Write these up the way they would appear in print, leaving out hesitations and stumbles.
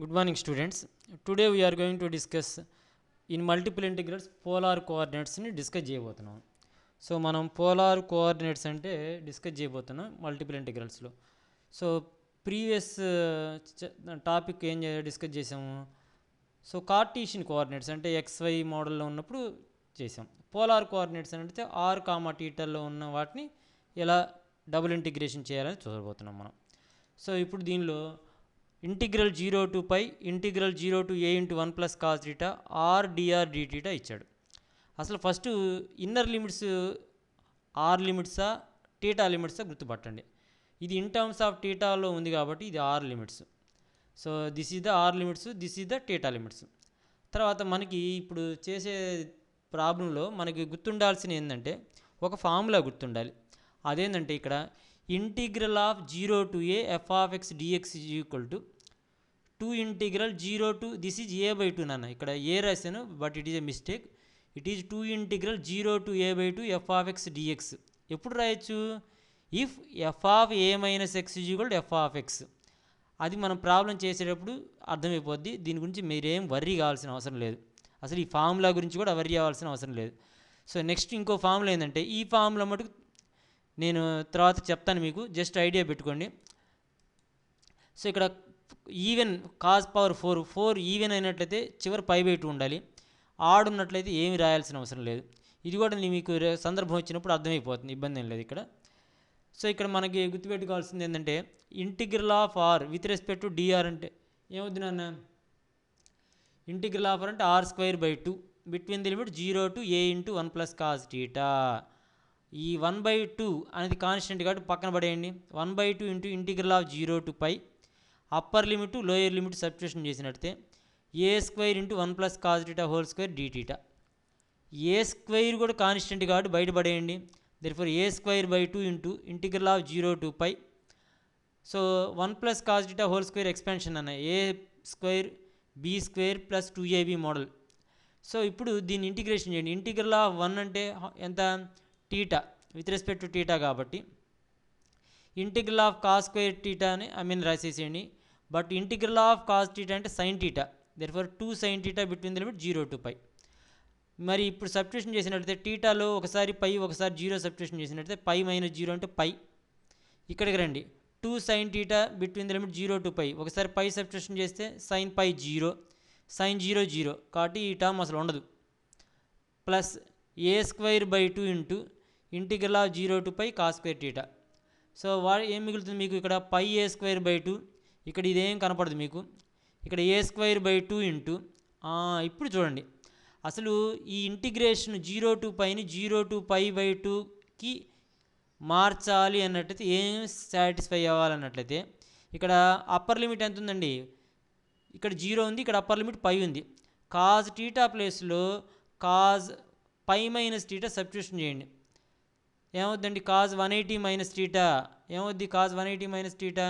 Good morning, students. Today we are going to discuss in multiple integrals polar coordinates ni discuss చేయబోతున్నాం. So మనం polar coordinates అంటే discuss చేయబోతున్నాం multiple ఇంటిగ్రల్స్లో. So previous topic ఏం discuss చేసాము. So Cartesian coordinates అంటే XY మోడల్లో ఉన్నప్పుడు చేసాం. పోలార్ కోఆర్డినేట్స్ అంటే ఆర్ కామా టీటర్లో ఉన్న వాటిని ఎలా డబుల్ ఇంటిగ్రేషన్ చేయాలని చూడబోతున్నాం మనం. సో ఇప్పుడు దీనిలో integral 0 to π integral 0 to a into 1 plus cos theta r dr dθ ఇచ్చాడు. అసలు ఫస్ట్ ఇన్నర్ లిమిట్స్ ఆర్ లిమిట్సా టీటా లిమిట్సా గుర్తుపట్టండి. ఇది ఇన్ టర్మ్స్ ఆఫ్ టీటాలో ఉంది కాబట్టి ఇది r limits. So this is the r limits, this is the theta limits. తర్వాత మనకి ఇప్పుడు చేసే ప్రాబ్లంలో మనకి గుర్తుండాల్సిన ఏంటంటే ఒక ఫార్ములా గుర్తుండాలి. అదేంటంటే ఇక్కడ integral of 0 to a f of x dx is equal to 2 integral 0 to this is a by 2 నాన్న. ఇక్కడ ఏ రాశాను but it is a mistake. It is 2 integral 0 to a by 2 f of x dx. ఎప్పుడు రాయొచ్చు? If f of a minus x is equal to f of x. అది మనం problem చేసేటప్పుడు అర్థమైపోద్ది. దీని గురించి మీరేం వర్రీ కావాల్సిన అవసరం లేదు. అసలు ఈ ఫార్ములా గురించి కూడా వర్రీ అవ్వాల్సిన అవసరం లేదు. సో నెక్స్ట్ ఇంకో ఫార్ములా ఏంటంటే ఈ ఫార్ములా మటుకు నేను తర్వాత చెప్తాను మీకు, జస్ట్ ఐడియా పెట్టుకోండి. సో ఇక్కడ ఈవెన్ కాస్ పవర్ 4 ఈవెన్ అయినట్లయితే చివరి π by 2 ఉండాలి. ఆడ్ ఉన్నట్లయితే ఏమి రాయాల్సిన అవసరం లేదు. ఇది కూడా మీకు సందర్భం వచ్చినప్పుడు అర్థమైపోతుంది, ఇబ్బంది ఏం లేదు ఇక్కడ. సో ఇక్కడ మనకి గుర్తుపెట్టుకోవాల్సింది ఏంటంటే integral of r with respect to d r అంటే ఏమవుతుంది నాన్న? ఇంటిగ్రల్ ఆఫ్ ఆర్ అంటే r² by 2 between the limit 0 to a into 1 plus cos theta. ఈ 1/2 అనేది కాన్స్టెంట్ కాబట్టి పక్కన పడేయండి. 1/2 into integral of 0 to π upper limit lower limit substitution చేసినట్టే a² into 1 plus cos theta whole square dθ. a² కూడా constant కాబట్టి బయటపడేయండి. Therefore a² by 2 into integral of 0 to π. So 1 plus cos theta whole square expansion అన్న a² b² plus 2ab model. So ఇప్పుడు దీన్ని integration చేయండి. Integral of 1 అంటే ఎంత? Theta with respect to theta కాబట్టి ఇంటిగ్రల్ ఆఫ్ cos² టీటా అని రాసేసేయండి. But integral of cos theta అంటే sine theta. Therefore 2 sin theta between the limit 0 to π. మరి ఇప్పుడు సబ్స్టిట్యూషన్ చేసినట్లయితే టీటాలో ఒకసారి π ఒకసారి 0 సబ్స్టిట్యూషన్ చేసినట్లయితే π - 0 అంటే π. ఇక్కడికి రండి. 2 sin theta between the limit 0 to π. ఒకసారి π సబ్స్టిట్యూషన్ చేస్తే sin π 0, sin 0 0 కాబట్టి ఈ టర్మ్ అసలు ఉండదు. Plus a² by 2 into integral of 0 to π cos² theta. So ఏం మిగులుతుంది మీకు? ఇక్కడ π a² by 2. ఇక్కడ ఇదేం కనపడదు మీకు. ఇక్కడ a² by 2 ఇంటూ ఇప్పుడు చూడండి అసలు ఈ ఇంటిగ్రేషన్ 0 to πని 0 to π by 2కి మార్చాలి అన్నట్లయితే ఏం సాటిస్ఫై అవ్వాలన్నట్లయితే ఇక్కడ అప్పర్ లిమిట్ ఎంత ఉందండి? ఇక్కడ 0 ఉంది, ఇక్కడ అప్పర్ లిమిట్ π ఉంది. కాజ్ టీటా ప్లేస్లో కాజ్ π - టీటా సబ్స్టిట్యూషన్ చేయండి. ఏమవుద్దండి? కాజ్ 180 మైనస్ టీటా ఏమవుద్ది? Cos 180 theta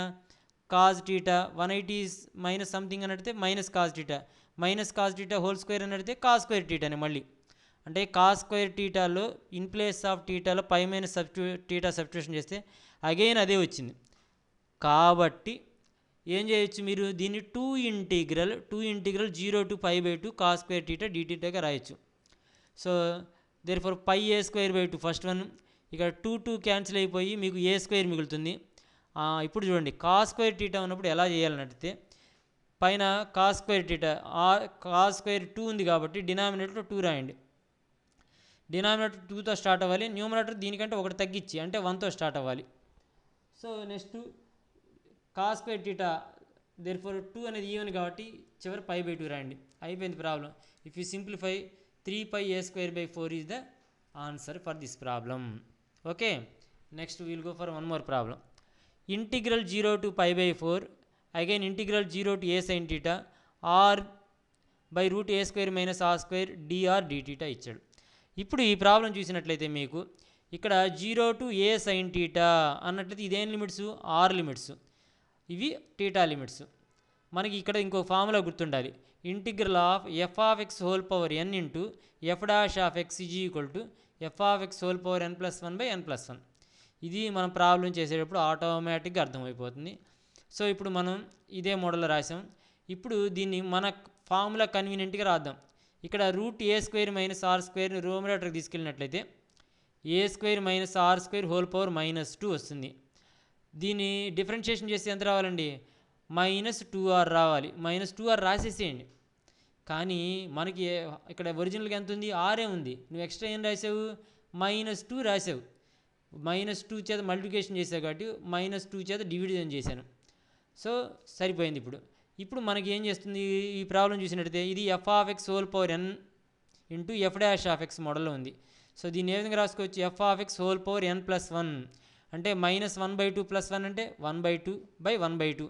cos theta 180 minus something అన్నట్టే minus cos theta, minus cos theta whole square అన్నట్టే cos² టీటాని మళ్ళీ అంటే cos² టీటాలో ఇన్ ప్లేస్ ఆఫ్ టీటాలో π - టీటా సబ్స్టిట్యూషన్ చేస్తే అగైన్ అదే వచ్చింది. కాబట్టి ఏం చేయొచ్చు మీరు? దీన్ని 2 integral 0 to π by 2 cos² theta dθగా రాయొచ్చు. So therefore π a² by 2 first one. ఇక్కడ 2 క్యాన్సిల్ అయిపోయి మీకు a² మిగులుతుంది. ఇప్పుడు చూడండి cos² టీటా ఉన్నప్పుడు ఎలా చేయాలన్నట్టే పైన cos² టీటా cos² 2 ఉంది కాబట్టి డినామినేటర్లో 2 రాయండి. డినామినేటర్ 2తో స్టార్ట్ అవ్వాలి. న్యూమరేటర్ దీనికంటే ఒకటి తగ్గించి అంటే 1తో స్టార్ట్ అవ్వాలి. So next cos² theta therefore 2 అనేది ఈవెన్ కాబట్టి చివరి π by 2 రాయండి. అయిపోయింది problem. If you simplify 3π a² by 4 is the answer for this problem. Okay, next will go for one more problem. Integral 0 to π by 4 again integral 0 to a sin theta r by root a² minus r² dr dθ ఇచ్చాడు. ఇప్పుడు ఈ problem చూసినట్లయితే మీకు ఇక్కడ 0 to a sin theta అన్నట్లయితే ఇదేం limits? R limits, ఇవి theta limits. మనకి ఇక్కడ ఇంకో ఫార్ములా గుర్తుండాలి. Integral of f of x whole power n into f dash of x is equal to f of x whole power n+1/n+1. ఇది మనం problem చేసేటప్పుడు ఆటోమేటిక్గా అర్థమైపోతుంది. సో ఇప్పుడు మనం ఇదే మోడల్లో రాసాం. ఇప్పుడు దీన్ని మన ఫార్ములా కన్వీనియంట్గా రాద్దాం. ఇక్కడ √a² - r² న్యూమరేటర్కి తీసుకెళ్ళినట్లయితే a² - r² వస్తుంది. దీన్ని డిఫరెన్షియేషన్ చేస్తే ఎంత రావాలండి? -2r రావాలి. -2r రాసేసేయండి. కానీ మనకి ఇక్కడ ఒరిజినల్గా ఎంత ఉంది? ఆరే ఉంది. నువ్వు ఎక్స్ట్రా ఏం రాసావు? -2 రాసావు. -2 చేత మల్టిప్లికేషన్ చేసావు కాబట్టి -2 చేత డివిజన్ చేశాను. సో సరిపోయింది. ఇప్పుడు మనకి ఏం చేస్తుంది ఈ ప్రాబ్లం చూసినట్టయితే? ఇది f(n) × f' మోడల్లో ఉంది. సో దీన్ని ఏ విధంగా రాసుకోవచ్చు? f(n+1) అంటే -1/2 + 1 అంటే 1/2/1/2.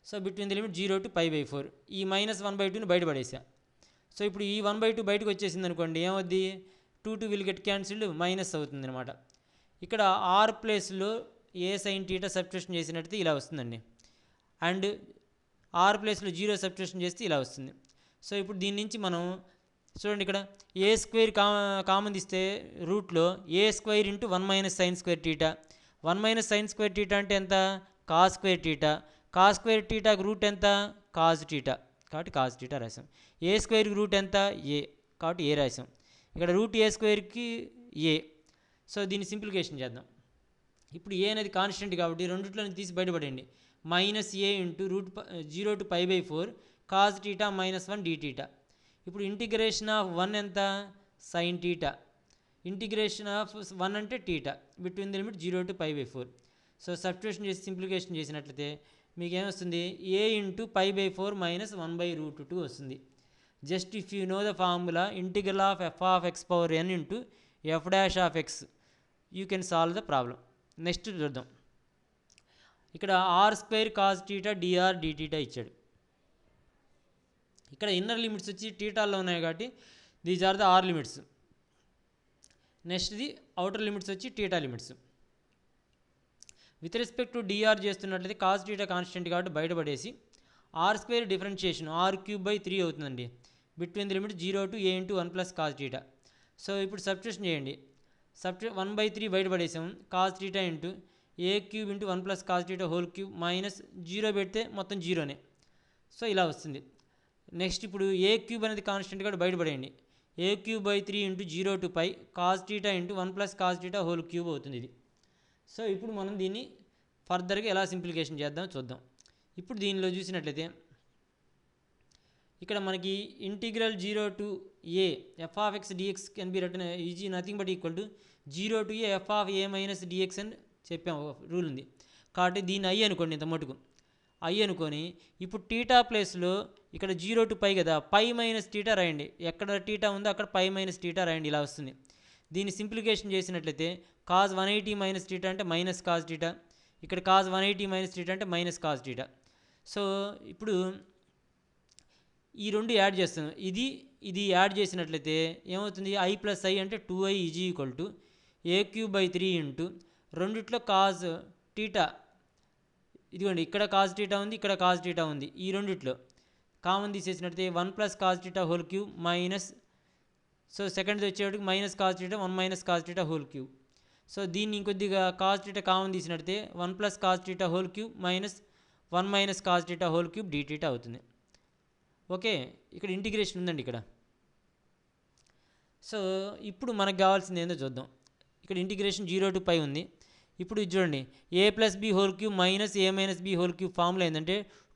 So between the limit 0 to π/4. ఈ -1/2ని బయటపడేసా. సో ఇప్పుడు ఈ 1/2 బయటకు వచ్చేసింది అనుకోండి, ఏమవుద్ది? 2 విల్ గెట్ క్యాన్సిల్డ్, మైనస్ అవుతుంది అనమాట. ఇక్కడ r ప్లేస్లో a sin θ సబ్స్టిట్యూషన్ చేసినట్టయితే ఇలా వస్తుందండి. అండ్ r ప్లేస్లో 0 సబ్స్టిట్యూషన్ చేస్తే ఇలా వస్తుంది. సో ఇప్పుడు దీని నుంచి మనం చూడండి, ఇక్కడ a² కామన్ తీస్తే రూట్లో a² × 1 - sin² θ. 1 - sin² θ అంటే ఎంత? cos² θ. cos² θకు రూట్ ఎంత? cos θ. కాబట్టి cos θ రాసాం. a² రూట్ ఎంత? a. కాబట్టి a రాసాం. ఇక్కడ √a²కి a. సో దీన్ని సింప్లికేషన్ చేద్దాం. ఇప్పుడు a అనేది కాన్స్టెంట్ కాబట్టి రెండిట్లో తీసి బయటపడండి. -a × √0 to π/4 cos θ - 1 dθ. ఇప్పుడు ఇంటిగ్రేషన్ ఆఫ్ 1 ఎంత? sin θ. ఇంటిగ్రేషన్ ఆఫ్ 1 అంటే θ. Between the limit 0 to π/4. So substitution చేసి సింప్లికేషన్ చేసినట్లయితే మీకు ఏమొస్తుంది? a × π/4 - 1/√2 వస్తుంది. Just if you know the formula integral of f(x)(n) × f' you can solve the problem. Next చూద్దాం. ఇక్కడ r² cos θ dr dθ ఇచ్చాడు. ఇక్కడ ఇన్నర్ లిమిట్స్ వచ్చి టీటాల్లో ఉన్నాయి కాబట్టి these are the r limits. నెక్స్ట్ది అవుటర్ లిమిట్స్ వచ్చి theta limits. With respect to dr చేస్తున్నట్లయితే cos θ కాన్స్టెంట్ కాబట్టి బయటపడేసి r² డిఫరెన్షియేషన్ r³ 3 అవుతుందండి. Between the limit 0 to a × 1 + cos θ. So ఇప్పుడు సబ్స్టిట్యూషన్ చేయండి. 1/3 బయటపడేసాం. cos θ × a³ × 1 + cos θ (³ -0 పెడితే మొత్తం 0నే. సో ఇలా వస్తుంది. నెక్స్ట్ ఇప్పుడు a³ అనేది కాన్స్టెంట్ కూడా బయటపడేయండి. a³ 3 × 0 to π cos θ × 1 + cos θ (³ అవుతుంది ఇది. సో ఇప్పుడు మనం దీన్ని ఫర్దర్గా ఎలా సింప్లికేషన్ చేద్దాం చూద్దాం. ఇప్పుడు దీనిలో చూసినట్లయితే ఇక్కడ మనకి integral 0 to a f(x) dx can be written is nothing but equal to 0 to a f(a - dx) అని చెప్పాము, రూల్ ఉంది. కాబట్టి దీన్ని i అనుకోండి, ఇంత మటుకు i అనుకొని ఇప్పుడు టీటా ప్లేస్లో ఇక్కడ 0 to π కదా, π - θ రాయండి. ఎక్కడ టీటా ఉందో అక్కడ π - θ రాయండి. ఇలా వస్తుంది. దీన్ని సింప్లికేషన్ చేసినట్లయితే cos 180 - θ అంటే -cos θ, ఇక్కడ cos 180 - θ అంటే -cos θ. సో ఇప్పుడు ఈ రెండు యాడ్ చేస్తాం. ఇది యాడ్ చేసినట్లయితే ఏమవుతుంది? i + i అంటే 2i = a³ 3 రెండిట్లో cos θ, ఇదిగోండి ఇక్కడ cos θ ఉంది, ఇక్కడ cos θ ఉంది. ఈ రెండిట్లో కామన్ తీసేసినట్లయితే 1 + cos θ (³ మైనస్, సో సెకండ్ది వచ్చేటికి -cos θ 1 - cos θ (³ సో దీన్ని ఇంకొద్దిగా cos θ కామన్ తీసినట్లయితే 1 + cos θ (³ మైనస్ 1 - cos θ (³ dθ అవుతుంది. ఓకే, ఇక్కడ ఇంటిగ్రేషన్ ఉందండి ఇక్కడ. సో ఇప్పుడు మనకు కావాల్సింది ఏందో చూద్దాం. ఇక్కడ ఇంటిగ్రేషన్ 0 to π ఉంది. ఇప్పుడు ఇది చూడండి, a + b (³ - a - b (³ formula ఏంటంటే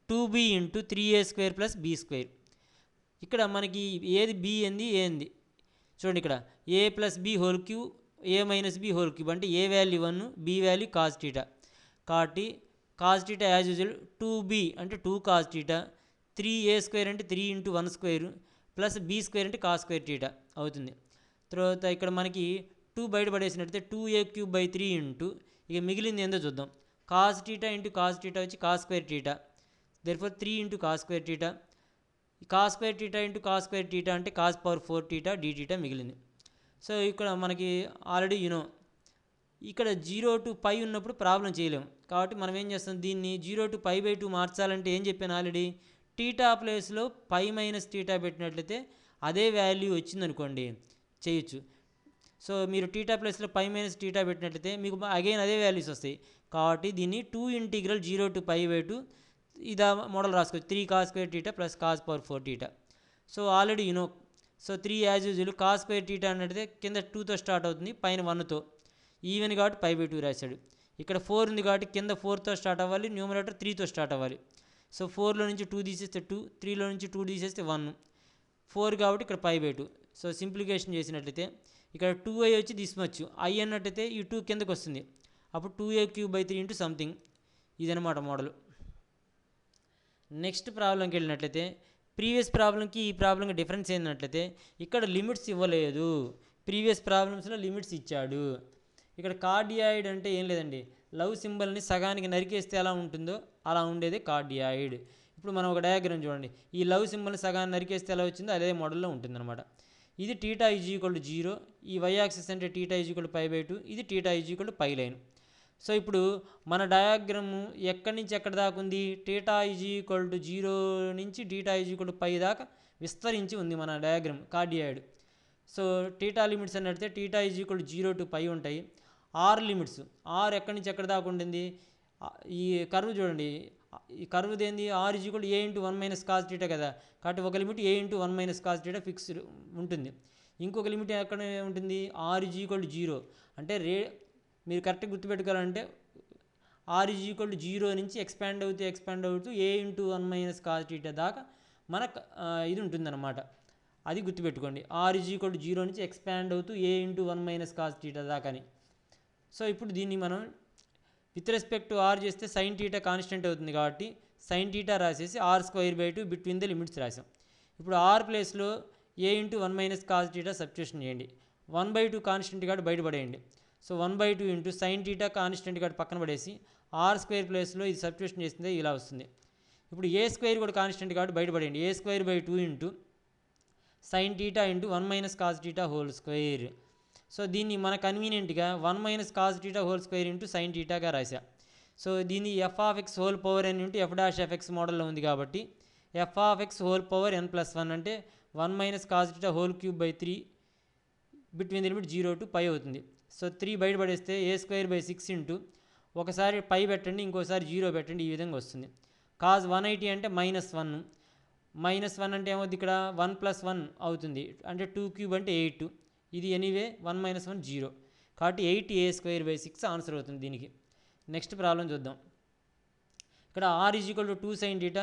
2b × 3a² + b². ఇక్కడ మనకి ఏది b ఏంది, a ఏంది చూడండి. ఇక్కడ a + b (³ a - b (³ అంటే a value 1, b value cos θ. కాబట్టి cos θ యాజ్ యూజువల్ 2b అంటే 2 cos θ, 3a² అంటే 3 × 1² ప్లస్ b² అంటే cos² θ అవుతుంది. తర్వాత ఇక్కడ మనకి 2 బయటపడేసినట్టయితే 2a³ 3 ఇక మిగిలింది ఏందో చూద్దాం. cos θ × cos θ వచ్చి cos² θ, therefore 3 × cos² θ. cos² θ × cos² θ అంటే cos⁴ θ dθ మిగిలింది. సో ఇక్కడ మనకి ఆల్రెడీ ఇక్కడ 0 to π ఉన్నప్పుడు ప్రాబ్లం చేయలేము. కాబట్టి మనం ఏం చేస్తాం, దీన్ని 0 to π/2 మార్చాలంటే ఏం చెప్పాను ఆల్రెడీ, టీటా ప్లేస్లో π - θ పెట్టినట్లయితే అదే వాల్యూ వచ్చిందనుకోండి చేయొచ్చు. సో మీరు టీటా ప్లేస్లో π - θ పెట్టినట్లయితే మీకు అగైన్ అదే వాల్యూస్ వస్తాయి. కాబట్టి దీన్ని 2 ఇంటిగ్రల్ 0 to π/2 ఇదా మోడల్ రాసుకోవచ్చు 3 cos square theta plus cos power 4 theta. So already you know. So 3 as usual cos square theta అంటే కింద 2తో స్టార్ట్ అవుతుంది, పైన 1తో. ఈవెన్ కాబట్టి π/2 రాశాడు. ఇక్కడ 4 ఉంది కాబట్టి కింద 4తో స్టార్ట్ అవ్వాలి, న్యూమరేటర్ 3తో స్టార్ట్ అవ్వాలి. సో 4లో నుంచి 2 తీసేస్తే 2, 3లో నుంచి 2 తీసేస్తే 1, 4 కాబట్టి ఇక్కడ π/2. సో సింప్లికేషన్ చేసినట్లయితే ఇక్కడ 2i వచ్చి దిస్ మచ్, i అన్నట్టయితే ఈ 2 కిందకు వస్తుంది, అప్పుడు 2a³/3 ఇంటూ సంథింగ్. ఇదనమాట మోడల్. నెక్స్ట్ ప్రాబ్లంకి వెళ్ళినట్లయితే ప్రీవియస్ ప్రాబ్లంకి ఈ ప్రాబ్లంకి డిఫరెన్స్ ఏంటంటే ఇక్కడ లిమిట్స్ ఇవ్వలేదు, ప్రీవియస్ ప్రాబ్లమ్స్లో లిమిట్స్ ఇచ్చాడు. ఇక్కడ కార్డియాయిడ్ అంటే ఏం లేదండి, లవ్ సింబల్ని సగానికి నరికేస్తే ఎలా ఉంటుందో అలా ఉండేది కార్డియాయిడ్. ఇప్పుడు మనం ఒక డయాగ్రామ్ చూడండి, ఈ లవ్ సింబల్ని సగాన్ని నరికేస్తే ఎలా వచ్చిందో అదే మోడల్లో ఉంటుందన్నమాట. ఇది θ = 0, ఈ y యాక్సిస్ అంటే θ = π/2, ఇది θ = π లైన్. సో ఇప్పుడు మన డయాగ్రామ్ ఎక్కడి నుంచి ఎక్కడి దాకా ఉంది, θ = 0 నుంచి θ = π దాకా విస్తరించి ఉంది మన డయాగ్రామ్ కార్డియాయిడ్. సో θ లిమిట్స్ అని అడిగితే θ = 0 to π ఉంటాయి. ఆర్ లిమిట్స్, ఆర్ ఎక్కడి నుంచి ఎక్కడి దాకా ఉంటుంది, ఈ కర్వ్ చూడండి, ఈ కర్వ్ దేంది r = a × 1 - cos θ కదా, కాబట్టి ఒక లిమిట్ a × 1 - cos θ ఫిక్స్డ్ ఉంటుంది. ఇంకొక లిమిట్ ఎక్కడ ఉంటుంది, r = 0 అంటే మీరు కరెక్ట్గా గుర్తుపెట్టుకోవాలంటే r = 0 నుంచి ఎక్స్పాండ్ అవుతూ a × 1 - cos θ దాకా మనకు ఇది ఉంటుందన్నమాట. అది గుర్తుపెట్టుకోండి, r = 0 నుంచి ఎక్స్పాండ్ అవుతూ a × 1 - cos θ దాకాని. సో ఇప్పుడు దీన్ని మనం విత్ రెస్పెక్ట్ టు r చేస్తే sin θ కాన్స్టెంట్ అవుతుంది కాబట్టి sin θ రాసేసి r² బిట్వీన్ ద లిమిట్స్ రాసాం. ఇప్పుడు r ప్లేస్లో a × 1 - cos θ సబ్స్టిట్యూషన్ చేయండి, 1/2 కాన్స్టెంట్ కాబట్టి బయటపడేయండి. సో 1/2 sin θ కాన్స్టెంట్ కాబట్టి పక్కన పడేసి r² ప్లేస్లో ఇది సబ్స్టిట్యూషన్ చేస్తే ఇలా వస్తుంది. ఇప్పుడు a² కూడా కాన్స్టెంట్ కాబట్టి బయటపడేయండి, a² sin θ × 1 - cos θ whole square. So దీన్ని మన కన్వీనియంట్గా 1 - cos θ whole square into sin θగా రాశా. సో దీన్ని f(x) whole power n into f'(x) మోడల్లో ఉంది కాబట్టి f(x) హోల్ పవర్ n+1 అంటే 1 - cos θ whole cube between the limit 0 to π అవుతుంది. సో 3 బయటపడేస్తే a² 6 ఇంటూ ఒకసారి π పెట్టండి, ఇంకోసారి 0 పెట్టండి, ఈ విధంగా వస్తుంది. cos 180 అంటే -1, -1 అంటే ఏమవుతుంది, ఇక్కడ 1 + 1 అవుతుంది అంటే 2³ అంటే 8, ఇది ఎనీవే 1 - 1 0 కాబట్టి 8a² 6 ఆన్సర్ అవుతుంది దీనికి. నెక్స్ట్ ప్రాబ్లం చూద్దాం. ఇక్కడ r = 2 sin θ,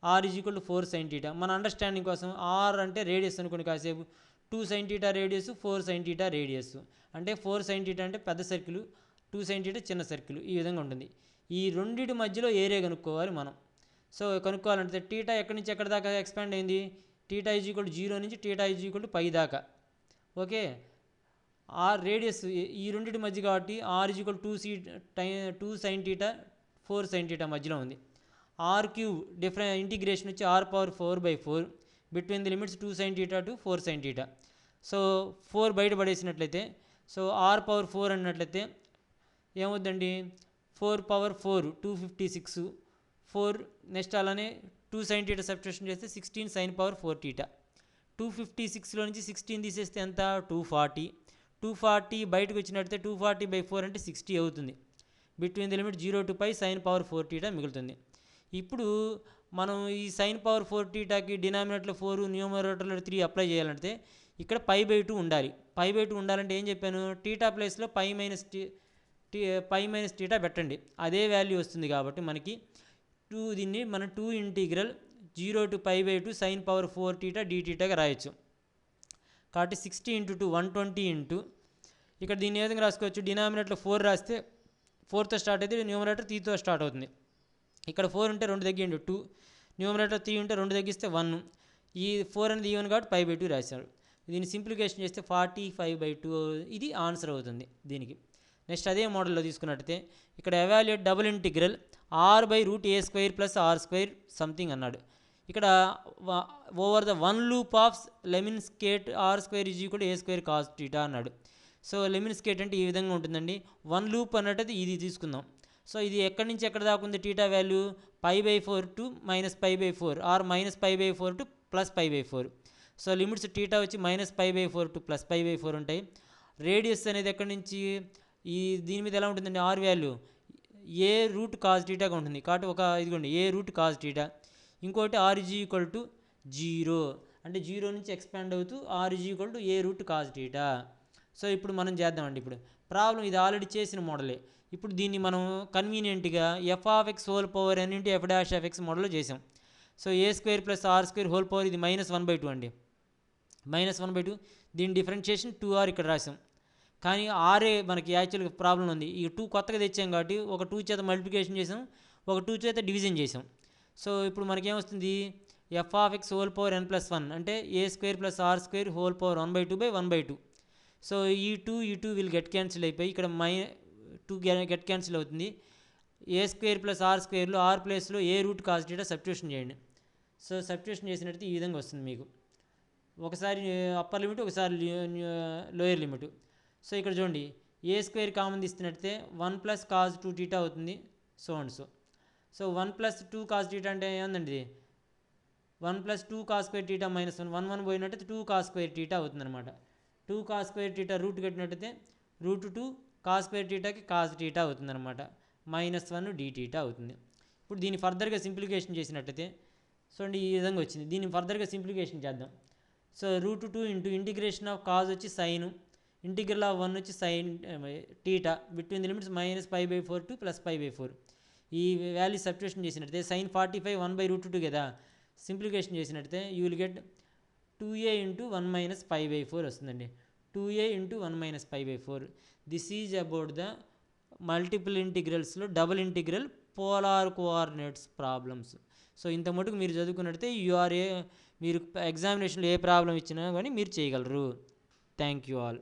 r = 4 sin θ. మన అండర్స్టాండింగ్ కోసం r అంటే రేడియస్ అనుకోండి కాసేపు, 2 sin θ రేడియస్, 4 sin θ రేడియస్. అంటే 4 sin θ అంటే పెద్ద సర్కిల్, 2 sin θ చిన్న సర్కిల్, ఈ విధంగా ఉంటుంది. ఈ రెండింటి మధ్యలో ఏరియా కనుక్కోవాలి మనం. సో కనుక్కోవాలంటే θ ఎక్కడి నుంచి ఎక్కడి దాకా ఎక్స్పాండ్ అయింది, θ = 0 నుంచి θ = π దాకా. ఓకే, ఆర్ రేడియస్ ఈ రెండింటి మధ్య కాబట్టి r = 2 sin θ 4 sin θ మధ్యలో ఉంది. r³ ఇంటిగ్రేషన్ వచ్చి r⁴/4 between the limits 2 sin θ to 4 sin θ. So 4 బయటపడేసినట్లయితే, సో r⁴ అన్నట్లయితే ఏమవుద్దండి, 4⁴ 256, 4 నెక్స్ట్ అలానే 2 sin θ సబ్స్టిట్యూషన్ చేస్తే 16 sin⁴θ. 256లో నుంచి 16 తీసేస్తే ఎంత, 240. 240 బయటకు వచ్చినట్లయితే 240/4 అంటే 60 అవుతుంది. Between the limit 0 to π sin⁴θ మిగులుతుంది. ఇప్పుడు మనం ఈ sin⁴θకి డినామినేటర్లో 4, న్యూమరేటర్లో 3 అప్లై చేయాలంటే ఇక్కడ π/2 ఉండాలి. π/2 ఉండాలంటే ఏం చెప్పాను, θ ప్లేస్లో π - θ పెట్టండి, అదే వాల్యూ వస్తుంది. కాబట్టి మనకి దీన్ని మనం 2 ఇంటిగ్రల్ 0 to π/2 sin⁴θ dθగా రాయొచ్చు. కాబట్టి 60 × 2 120 ఇంటూ ఇక్కడ దీన్ని ఏ విధంగా రాసుకోవచ్చు, డినామినేటర్లో 4 రాస్తే 4తో స్టార్ట్ అయితే న్యూమరేటర్ 3తో స్టార్ట్ అవుతుంది. ఇక్కడ 4 ఉంటే 2 తగ్గిండు 2, న్యూమరేటర్ 3 ఉంటే 2 తగ్గిస్తే 1, ఈ 4 అనేది ఈవెన్ కాబట్టి π/2 రాశారు. దీన్ని సింప్లికేషన్ చేస్తే 45/2 ఇది ఆన్సర్ అవుతుంది దీనికి. నెక్స్ట్ అదే మోడల్లో తీసుకున్నట్టయితే ఇక్కడ evaluate double integral r/√a² + r² something అన్నాడు. ఇక్కడ over the 1 loop of lemniscate r² = a² cos θ అన్నాడు. సో లెమిన్స్కేట్ అంటే ఈ విధంగా ఉంటుందండి, 1 లూప్ అన్నట్టు ఇది తీసుకుందాం. సో ఇది ఎక్కడి నుంచి ఎక్కడ దాకా ఉంది θ value, π/4 to -π/4 or -π/4 to +π/4. So limits θ వచ్చి -π/4 to +π/4 ఉంటాయి. రేడియస్ అనేది ఎక్కడి నుంచి, ఈ దీని మీద ఎలా ఉంటుందండి, r value a root cos టీటాగా ఉంటుంది కాబట్టి ఒక ఇదిగోండి ఏ రూట్ కాజ్ టీటా. ఇంకోటి ఆర్ ఈజ్ ఈక్వల్ టు 0 అంటే 0 నుంచి ఎక్స్పాండ్ అవుతూ r is equal to a root cos theta. So ఇప్పుడు మనం చేద్దామండి. ఇప్పుడు ప్రాబ్లం ఇది ఆల్రెడీ చేసిన మోడలే. ఇప్పుడు దీన్ని మనం కన్వీనియంట్గా f of X whole power n into f dash of x మోడల్లో చేసాం. So a square plus are square whole power ఇది -1/2 అండి. -1/2 దీని డిఫరెన్షియేషన్ 2r ఇక్కడ రాసాం. కానీ ఆరే మనకి యాక్చువల్గా ప్రాబ్లం ఉంది. ఈ 2 కొత్తగా తెచ్చాం కాబట్టి ఒక 2 చేత మల్టిప్లికేషన్ చేసాం, ఒక 2 చేత డివిజన్ చేసాం. సో ఇప్పుడు మనకేమొస్తుంది F of X whole power n + 1 అంటే A square plus are square whole power 1/2/1/2. So ఈ 2 విల్ గెట్ క్యాన్సిల్ అయిపోయి ఇక్కడ -2 గెట్ క్యాన్సిల్ అవుతుంది. ఏ స్క్వేర్ ప్లస్ ఆర్ స్క్వేర్లో ఆర్ ప్లేస్లో ఏ రూట్ కాజ్ టీటా సబ్స్టిట్యూషన్ చేయండి. సో సబ్స్టిట్యూషన్ చేసినట్టు ఈ విధంగా వస్తుంది మీకు. ఒకసారి అప్పర్ లిమిట్, ఒకసారి లోయర్ లిమిట్. సో ఇక్కడ చూడండి ఏ స్క్వేర్ కామన్ తీస్తున్నట్టే 1 + cos 2 టీటా అవుతుంది. సో 1 + 2 cos టీటా అంటే ఏందండి ఇది 1 + 2 cos square theta -1 1 పోయినట్టయితే 2 cos square theta అవుతుంది అనమాట. 2 cos స్క్వేర్ టీటా రూట్ కట్టినట్టయితే √2 cos స్క్వేర్ టీటాకి cos టీటా అవుతుంది అనమాట. -1 d టీటా అవుతుంది. ఇప్పుడు దీన్ని ఫర్దర్గా సింప్లిఫికేషన్ చేసినట్టయితే చూడండి ఈ విధంగా వచ్చింది. దీన్ని ఫర్దర్గా సింప్లిఫికేషన్ చేద్దాం. So √2 into integration of cos వచ్చి సైన్, ఇంటిగ్రల్ ఆఫ్ 1 వచ్చి sine theta between the limits -π/4 to +π/4. ఈ వాల్యూ సబ్స్టిట్యూషన్ చేసినట్టయితే sin 45 1/√2 కదా. సింప్లిఫికేషన్ చేసినట్టయితే యూ విల్ గెట్ 2a ఇంటూ 1 - π/4 వస్తుందండి. 2a ఇంటూ 1 - π/4. This is about the multiple ఇంటిగ్రల్స్లో double integral polar coordinates problems. So ఇంత మటుకు మీరు చదువుకున్నట్టయితే మీరు ఎగ్జామినేషన్లో ఏ ప్రాబ్లం ఇచ్చినా కానీ మీరు చేయగలరు. Thank you all.